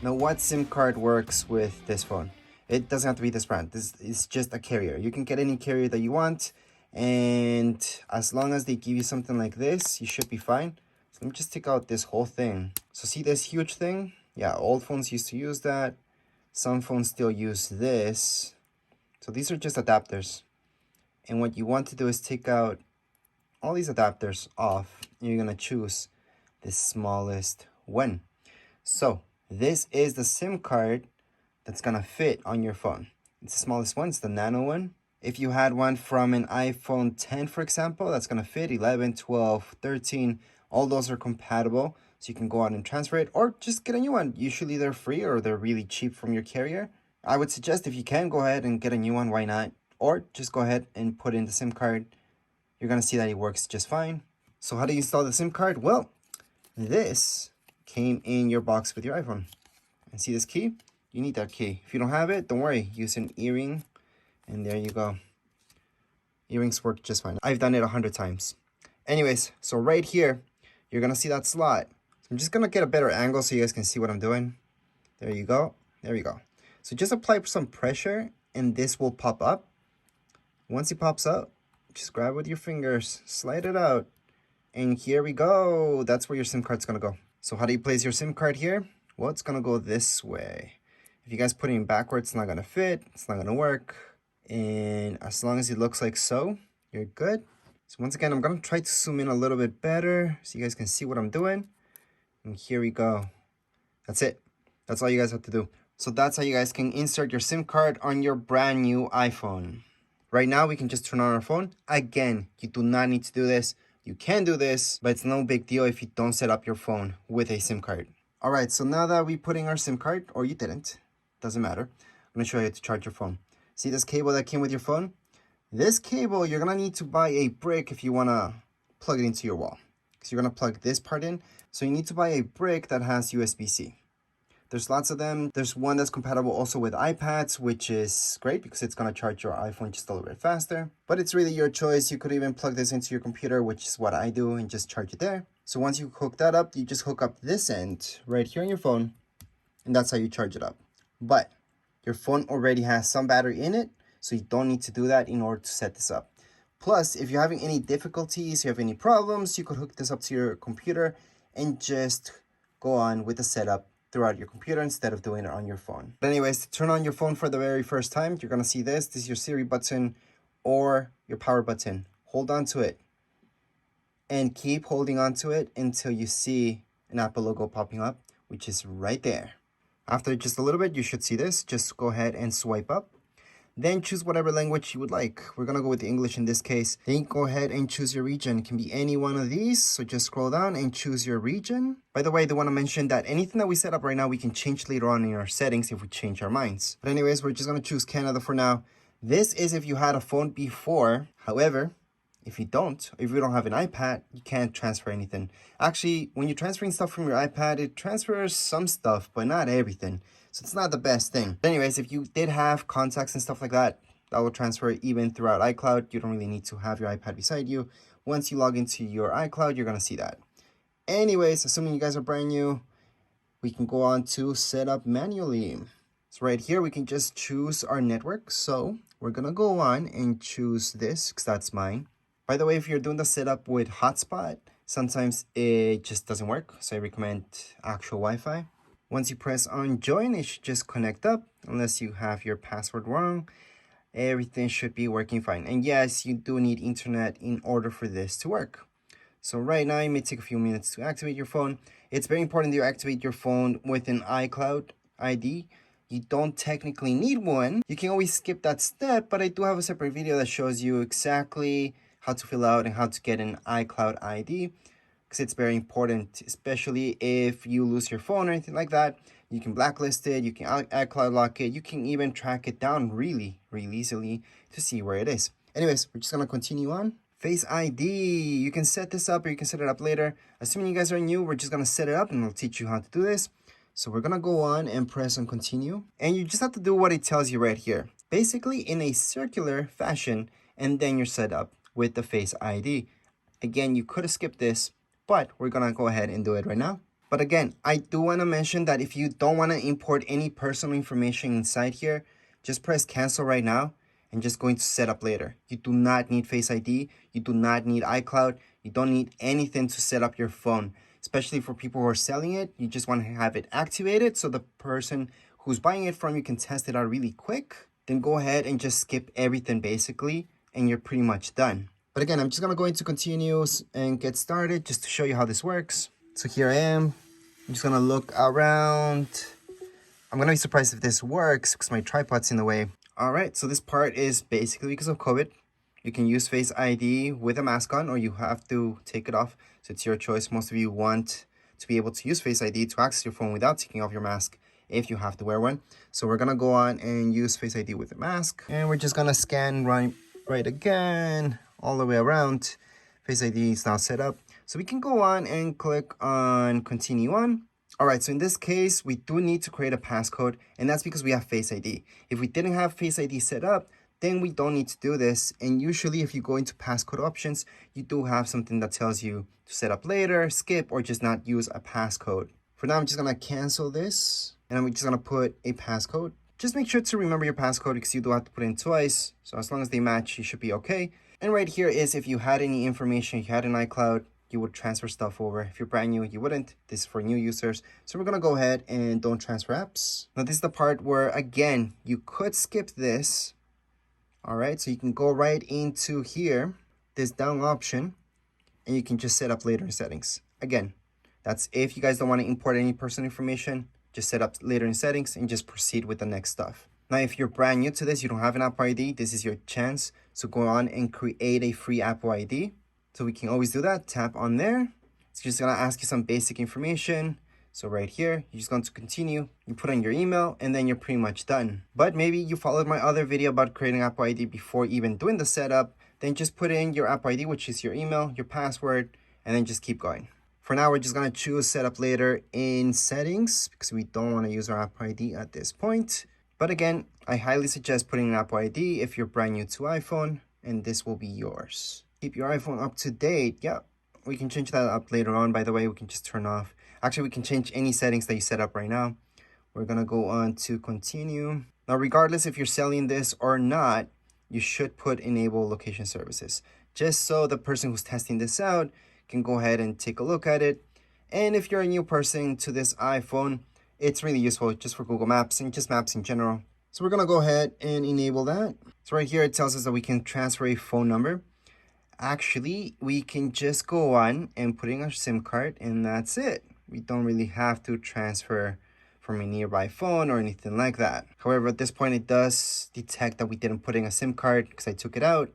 Now, what SIM card works with this phone? It doesn't have to be this brand. This is just a carrier. You can get any carrier that you want, and as long as they give you something like this, you should be fine. So let me just take out this whole thing. So see this huge thing? Yeah, old phones used to use that. Some phones still use this. So these are just adapters. And what you want to do is take out all these adapters off, and you're gonna choose the smallest one. So this is the SIM card that's gonna fit on your phone. It's the smallest one, it's the nano one. If you had one from an iPhone 10, for example, that's gonna fit 11, 12, 13, all those are compatible. So you can go out and transfer it or just get a new one. Usually they're free or they're really cheap from your carrier. I would suggest if you can go ahead and get a new one, why not? Or just go ahead and put in the SIM card. You're gonna see that it works just fine. So how do you install the SIM card? Well, this came in your box with your iPhone. And see this key? You need that key. If you don't have it, don't worry. Use an earring, and there you go. Earrings work just fine. I've done it 100 times. Anyways, so right here, you're gonna see that slot. So I'm just gonna get a better angle so you guys can see what I'm doing. There you go. There you go. So just apply some pressure, and this will pop up. Once it pops up, just grab it with your fingers, slide it out, and here we go. That's where your SIM card's gonna go. So how do you place your SIM card here? Well, it's gonna go this way. If you guys put it backwards, it's not gonna fit, it's not gonna work. And as long as it looks like so, you're good. So once again, I'm gonna try to zoom in a little bit better so you guys can see what I'm doing. And here we go. That's it. That's all you guys have to do. So that's how you guys can insert your SIM card on your brand new iPhone. Right now, we can just turn on our phone. Again, you do not need to do this. You can do this, but it's no big deal if you don't set up your phone with a SIM card. All right, so now that we put in our SIM card, or you didn't, doesn't matter. I'm gonna show you how to charge your phone. See this cable that came with your phone? This cable, you're gonna need to buy a brick if you wanna plug it into your wall. Because you're gonna plug this part in. So you need to buy a brick that has USB-C. There's lots of them. There's one that's compatible also with iPads, which is great because it's gonna charge your iPhone just a little bit faster. But it's really your choice. You could even plug this into your computer, which is what I do, and just charge it there. So once you hook that up, you just hook up this end right here on your phone, and that's how you charge it up. But your phone already has some battery in it, so you don't need to do that in order to set this up. Plus, if you're having any difficulties, you have any problems, you could hook this up to your computer and just go on with the setup throughout your computer instead of doing it on your phone. But anyways, to turn on your phone for the very first time, you're gonna see this. This is your Siri button or your power button. Hold on to it and keep holding on to it until you see an Apple logo popping up, which is right there. After just a little bit, you should see this. Just go ahead and swipe up. Then choose whatever language you would like. We're gonna go with English in this case. Then go ahead and choose your region. It can be any one of these. So just scroll down and choose your region. By the way, I do wanna mention that anything that we set up right now, we can change later on in our settings if we change our minds. But anyways, we're just gonna choose Canada for now. This is if you had a phone before. However, if you don't have an iPad, you can't transfer anything. Actually, when you're transferring stuff from your iPad, it transfers some stuff, but not everything. So it's not the best thing. But anyways, if you did have contacts and stuff like that, that will transfer even throughout iCloud. You don't really need to have your iPad beside you. Once you log into your iCloud, you're gonna see that. Anyways, assuming you guys are brand new, we can go on to set up manually. So right here, we can just choose our network. So we're gonna go on and choose this, because that's mine. By the way, if you're doing the setup with hotspot, sometimes it just doesn't work. So I recommend actual Wi-Fi. Once you press on join, it should just connect up unless you have your password wrong. Everything should be working fine. And yes, you do need internet in order for this to work. So right now, it may take a few minutes to activate your phone. It's very important that you activate your phone with an iCloud ID. You don't technically need one. You can always skip that step, but I do have a separate video that shows you exactly how to fill out and how to get an iCloud ID, because it's very important, especially if you lose your phone or anything like that. You can blacklist it, you can iCloud lock it, you can even track it down really easily to see where it is. Anyways, we're just gonna continue on. Face ID, you can set this up or you can set it up later. Assuming you guys are new, we're just gonna set it up and we'll teach you how to do this. So we're gonna go on and press on continue. And you just have to do what it tells you right here. Basically in a circular fashion, and then you're set up with the Face ID. Again, you could have skipped this, but we're gonna go ahead and do it right now. But again, I do want to mention that if you don't want to import any personal information inside here, just press cancel right now and just going to set up later. You do not need Face ID. You do not need iCloud. You don't need anything to set up your phone, especially for people who are selling it. You just want to have it activated so the person who's buying it from you can test it out really quick. Then go ahead and just skip everything basically, and you're pretty much done. But again, I'm just going to go into continues and get started just to show you how this works. So here I am. I'm just gonna look around. I'm gonna be surprised if this works because my tripod's in the way. All right, so this part is basically because of COVID. You can use Face ID with a mask on, or you have to take it off. So it's your choice. Most of you want to be able to use Face ID to access your phone without taking off your mask if you have to wear one. So we're gonna go on and use Face ID with a mask. And we're just gonna scan right again, all the way around. Face ID is now set up. So we can go on and click on continue on. All right, so in this case, we do need to create a passcode, and that's because we have Face ID. If we didn't have Face ID set up, then we don't need to do this. And usually if you go into passcode options, you do have something that tells you to set up later, skip, or just not use a passcode. For now, I'm just gonna cancel this, and I'm just gonna put a passcode. Just make sure to remember your passcode because you do have to put it in twice. So as long as they match, you should be okay. And right here is if you had any information, you had an iCloud, you would transfer stuff over. If you're brand new, you wouldn't. This is for new users. So we're gonna go ahead and don't transfer apps. Now this is the part where, again, you could skip this. All right, so you can go right into here, this down option, and you can just set up later in settings. Again, that's if you guys don't want to import any personal information, just set up later in settings and just proceed with the next stuff. Now, if you're brand new to this, you don't have an Apple ID, this is your chance. So go on and create a free Apple ID. So we can always do that. Tap on there. It's just gonna ask you some basic information. So right here, you're just going to continue. You put in your email and then you're pretty much done. But maybe you followed my other video about creating Apple ID before even doing the setup. Then just put in your Apple ID, which is your email, your password, and then just keep going. For now, we're just gonna choose setup later in settings because we don't wanna use our Apple ID at this point. But again, I highly suggest putting an Apple ID if you're brand new to iPhone, and this will be yours. Keep your iPhone up to date. Yeah, we can change that up later on, by the way. We can just turn off. Actually, we can change any settings that you set up right now. We're gonna go on to continue. Now, regardless if you're selling this or not, you should put enable location services, just so the person who's testing this out can go ahead and take a look at it. And if you're a new person to this iPhone, it's really useful just for Google Maps and just maps in general. So we're gonna go ahead and enable that. So right here, it tells us that we can transfer a phone number. Actually, we can just go on and put in our SIM card and that's it. We don't really have to transfer from a nearby phone or anything like that. However, at this point, it does detect that we didn't put in a SIM card because I took it out.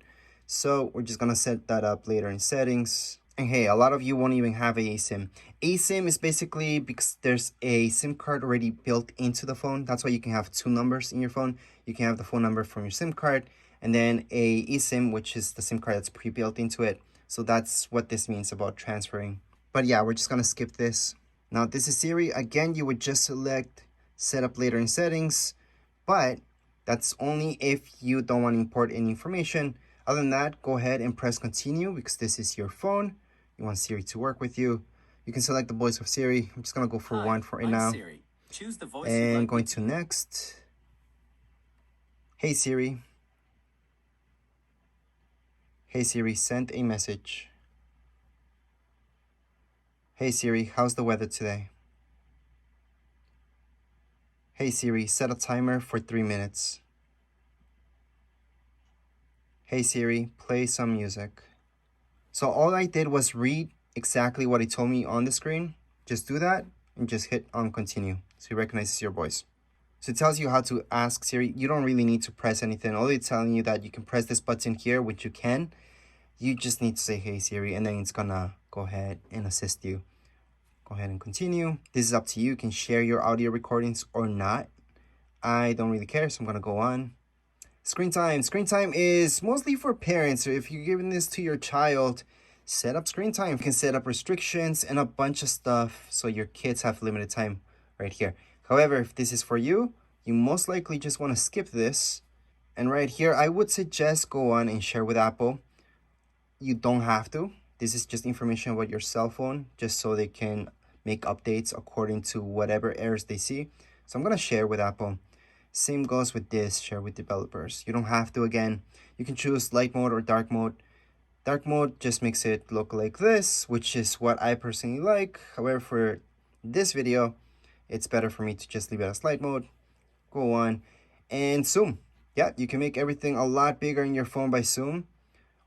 So we're just gonna set that up later in settings. And hey, a lot of you won't even have a eSIM. eSIM is basically because there's a SIM card already built into the phone. That's why you can have two numbers in your phone. You can have the phone number from your SIM card and then a eSIM, which is the SIM card that's pre-built into it. So that's what this means about transferring. But yeah, we're just gonna skip this. Now this is Siri. Again, you would just select setup later in settings, but that's only if you don't want to import any information. Other than that, go ahead and press continue because this is your phone. You want Siri to work with you. You can select the voice of Siri. I'm just gonna go for one for right now. Siri. Choose the voice and like going to next. Hey Siri. Hey Siri, send a message. Hey Siri, how's the weather today? Hey Siri, set a timer for 3 minutes. Hey Siri, play some music. So all I did was read exactly what it told me on the screen. Just do that and just hit on continue so it recognizes your voice. So it tells you how to ask Siri. You don't really need to press anything. Only it's telling you that you can press this button here, which you can. You just need to say, hey Siri, and then it's gonna go ahead and assist you. Go ahead and continue. This is up to you. You can share your audio recordings or not. I don't really care, so I'm gonna go on. Screen time. Screen time is mostly for parents. So if you're giving this to your child, set up screen time. You can set up restrictions and a bunch of stuff so your kids have limited time right here. However, if this is for you, you most likely just want to skip this. And right here, I would suggest go on and share with Apple. You don't have to. This is just information about your cell phone, just so they can make updates according to whatever errors they see. So I'm going to share with Apple. Same goes with this, share with developers. You don't have to, again. You can choose light mode or dark mode. Dark mode just makes it look like this, which is what I personally like. However, for this video, it's better for me to just leave it as light mode. Go on and zoom. Yeah, you can make everything a lot bigger in your phone by zoom,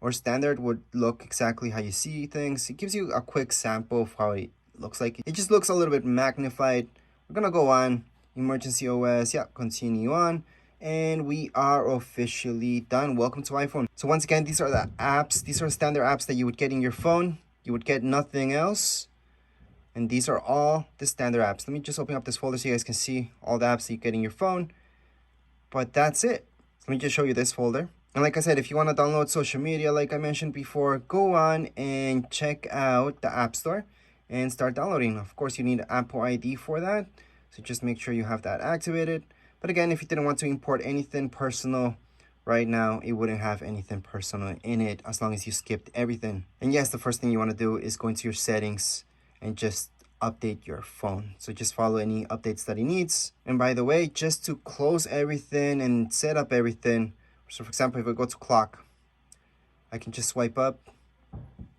or standard would look exactly how you see things. It gives you a quick sample of how it looks like. It just looks a little bit magnified. We're gonna go on emergency OS. Yeah, continue on, and we are officially done. Welcome to iPhone. So once again, these are the apps. These are standard apps that you would get in your phone. You would get nothing else. And these are all the standard apps. Let me just open up this folder so you guys can see all the apps that you get in your phone. But that's it. Let me just show you this folder. And like I said, if you want to download social media, like I mentioned before, go on and check out the App Store and start downloading. Of course, you need Apple ID for that. So just make sure you have that activated. But again, if you didn't want to import anything personal right now, it wouldn't have anything personal in it as long as you skipped everything. And yes, the first thing you want to do is go into your settings and just update your phone. So just follow any updates that it needs. And by the way, just to close everything and set up everything, so for example, if I go to clock, I can just swipe up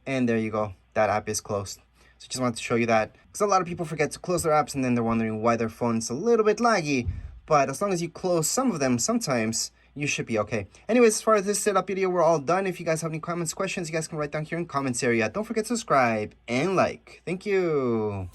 and there you go, that app is closed. So just wanted to show you that because a lot of people forget to close their apps and then they're wondering why their phone's a little bit laggy. But as long as you close some of them, sometimes you should be okay. Anyways, as far as this setup video, we're all done. If you guys have any comments, questions, you guys can write down here in comments area. Don't forget to subscribe and like. Thank you.